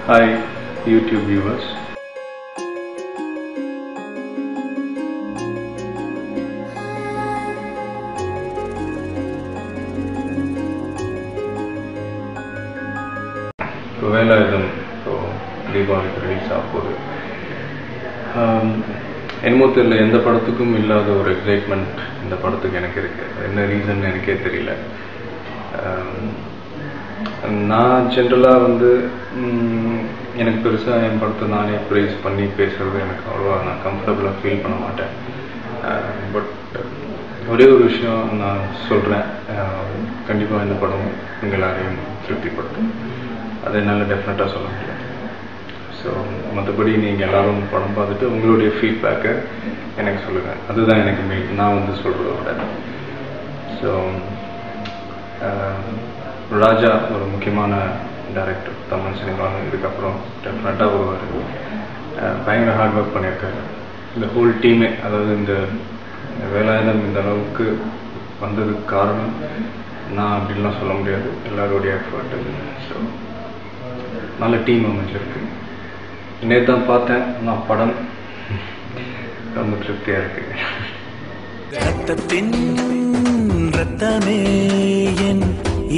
Hi, YouTube viewers. Velayutham தீபாவளிக்கு release ஆக போகுது. என்னமோ தெரியல, எந்த படத்துக்கும் இல்லாத ஒரு எக்ஸைட்மெண்ட் இந்த படத்துக்கு எனக்கு இருக்குது. என்ன ரீசன் எனக்கே தெரியல. நான் ஜென்ரலாக எனக்கு பெருசாக என் படத்தை நானே ப்ரைஸ் பண்ணி பேசுகிறது எனக்கு அவ்வளோவா நான் கம்ஃபர்டபுளாக ஃபீல் பண்ண மாட்டேன். பட் ஒரே ஒரு விஷயம் நான் சொல்கிறேன், கண்டிப்பாக இந்த படம் உங்கள் எல்லாரையும் திருப்திப்படுத்தும். அதை என்னால் டெஃபினட்டாக சொல்ல முடியாது. ஸோ மற்றபடி நீங்கள் எல்லோரும் படம் பார்த்துட்டு உங்களுடைய ஃபீட்பேக்கை எனக்கு சொல்லுங்கள். அதுதான் எனக்கு மெயின். நான் சொல்கிறத விட. ஸோ ராஜா ஒரு முக்கியமான டைரக்டர் தமிழ் சினிமாவில். இதுக்கப்புறம் டெஃபினட்டாக வருவார். பயங்கர ஹார்ட் ஒர்க் பண்ணியிருக்காரு இந்த ஹோல் டீமே. அதாவது இந்த வேலாயுதம் இந்த அளவுக்கு வந்ததுக்கு காரணம் நான் அப்படின்லாம் சொல்ல முடியாது, எல்லாருடைய எஃபர்ட். ஸோ நல்ல டீம் அமைஞ்சிருக்கு. நேற்று தான் பார்த்தேன் நான் படம், ரொம்ப திருப்தியாக இருக்கு. ரத்தத்தின் ரத்தமே என்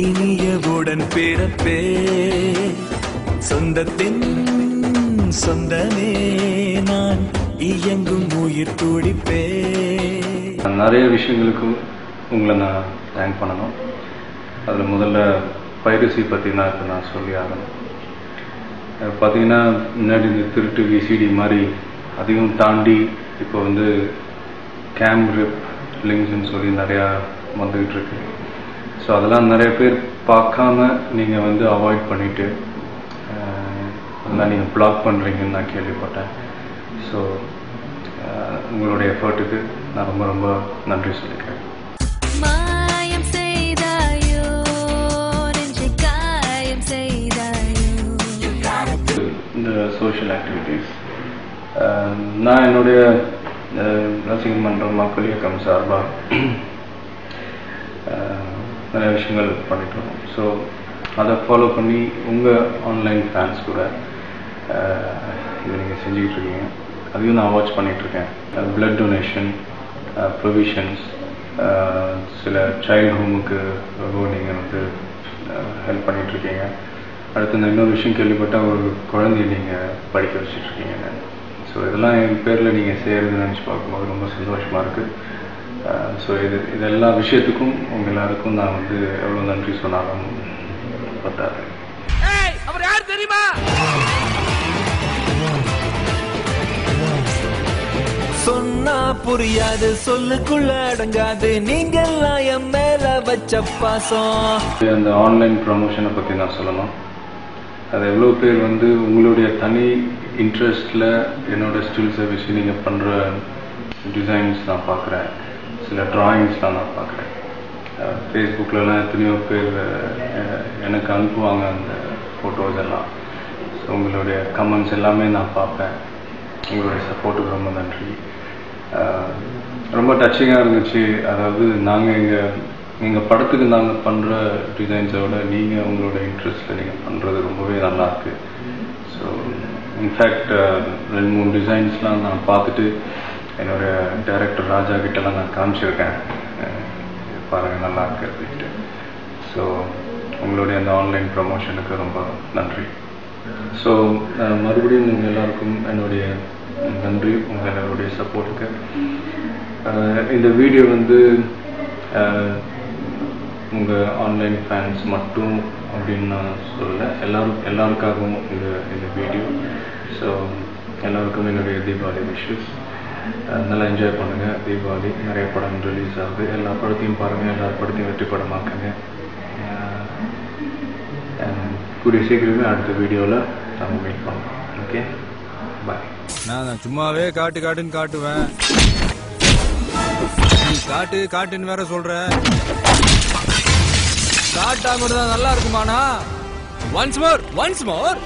இனியவுடன் பிறப்பே, சொந்தத்தின் சொந்தமே நான் இயங்கும் உயிர் துடிப்பே. நிறைய விஷயங்களுக்கும் உங்களை நான் தேங்க் பண்ணணும். அதில் முதல்ல பைரசி பற்றி நான் இப்போ நான் சொல்லி ஆகணும். பார்த்தீங்கன்னா முன்னாடி இந்த திருட்டு விசிடி மாதிரி அதையும் தாண்டி இப்போ கேம்ரிப் லிங்க்ஸ்ன்னு சொல்லி நிறையா வந்துக்கிட்டு இருக்கு. ஸோ அதெல்லாம் நிறைய பேர் பார்க்காம நீங்கள் அவாய்ட் பண்ணிவிட்டு அதெல்லாம் நீங்கள் பிளாக் பண்ணுறீங்கன்னு நான் கேள்விப்பட்டேன். ஸோ உங்களுடைய எஃபர்ட்டுக்கு நான் ரொம்ப ரொம்ப நன்றி சொல்லிக்கிறேன். இந்த சோஷியல் ஆக்டிவிட்டீஸ் நான் என்னுடைய ரசிகர் மன்றம் மக்கள் இயக்கம் சார்பாக நிறைய விஷயங்கள் பண்ணிட்டுருக்கோம். ஸோ அதை ஃபாலோ பண்ணி உங்கள் ஆன்லைன் ஃபேன்ஸ் கூட இதை நீங்கள் செஞ்சுக்கிட்டு இருக்கீங்க. அதையும் நான் வாட்ச் பண்ணிகிட்ருக்கேன். பிளட் டொனேஷன், ப்ரொவிஷன்ஸ், சில சைல்டு ஹோமுக்கு நீங்கள் ஹெல்ப் பண்ணிகிட்ருக்கீங்க. அடுத்து நான் இன்னொரு விஷயம் கேள்விப்பட்டால், ஒரு குழந்தைய நீங்கள் படிக்க வச்சுட்ருக்கீங்க. ஸோ இதெல்லாம் என் பேரில் நீங்கள் செய்கிறது நினச்சி பார்க்கும்போது ரொம்ப சந்தோஷமாக இருக்குது. ஸோ இது எல்லா விஷயத்துக்கும் உங்கள் எல்லாருக்கும் நான் எவ்வளோ நன்றி சொன்னாலும் பத்தாது. சொன்னா புரியாது, சொல்லுக்குள்ள அடங்காது, நீங்கெல்லாம் என் மேல வச்ச பாசம். அந்த ஆன்லைன் ப்ரமோஷனை பற்றி நான் சொல்லணும். அது எவ்வளோ பேர் உங்களுடைய தனி இன்ட்ரெஸ்டில் என்னோடய ஸ்டில்ஸை வச்சு நீங்கள் பண்ணுற டிசைன்ஸ் நான் பார்க்குறேன். சில ட்ராயிங்ஸ்லாம் நான் பார்க்குறேன். ஃபேஸ்புக்கிலலாம் எத்தனையோ பேர் எனக்கு அனுப்புவாங்க அந்த ஃபோட்டோஸ் எல்லாம். ஸோ உங்களுடைய கமெண்ட்ஸ் எல்லாமே நான் பார்ப்பேன். உங்களுடைய சப்போர்ட்டுக்கு ரொம்ப நன்றி. ரொம்ப டச்சிங்காக இருந்துச்சு. அதாவது எங்கள் படத்துக்கு நாங்கள் பண்ணுற டிசைன்ஸை விட நீங்கள் உங்களோட இன்ட்ரெஸ்ட்டில் நீங்கள் பண்ணுறது ரொம்பவே நல்லாயிருக்கு. ஸோ இன்ஃபேக்ட் 2-3 டிசைன்ஸ்லாம் நான் பார்த்துட்டு என்னுடைய டைரக்டர் ராஜா கிட்டலாம் நான் காமிச்சிருக்கேன். பாருங்கள் நல்லாயிருக்கு அப்படின்ட்டு. ஸோ உங்களுடைய அந்த ஆன்லைன் ப்ரமோஷனுக்கு ரொம்ப நன்றி. ஸோ மறுபடியும் உங்கள் எல்லாருக்கும் என்னுடைய நன்றி, உங்கள் எல்லாருடைய சப்போர்ட்டுக்கு. இந்த வீடியோ உங்கள் ஆன்லைன் ஃபேன்ஸ் மட்டும் அப்படின்னு நான் சொல்லலை, எல்லாருக்காகவும் இந்த வீடியோ. ஸோ எல்லாருக்கும் என்னுடைய தீபாவளி விஷஸ். நல்லா என்ஜாய் பண்ணுங்கள். தீபாவளி நிறைய படம் ரிலீஸ் ஆகுது. எல்லா படத்தையும் பாருங்கள், எல்லா படத்தையும் வெற்றி படமாக்குங்க. கூடிய சீக்கிரமே அடுத்த வீடியோவில் நம்ம மீட் பண்ணலாம். ஓகே, பாய். நான் சும்மாவே காட்டுன்னு காட்டுவேன். காட்டுன்னு வேற சொல்ற. காட்டா கூட தான் நல்லா இருக்குமாண்ணா? Once more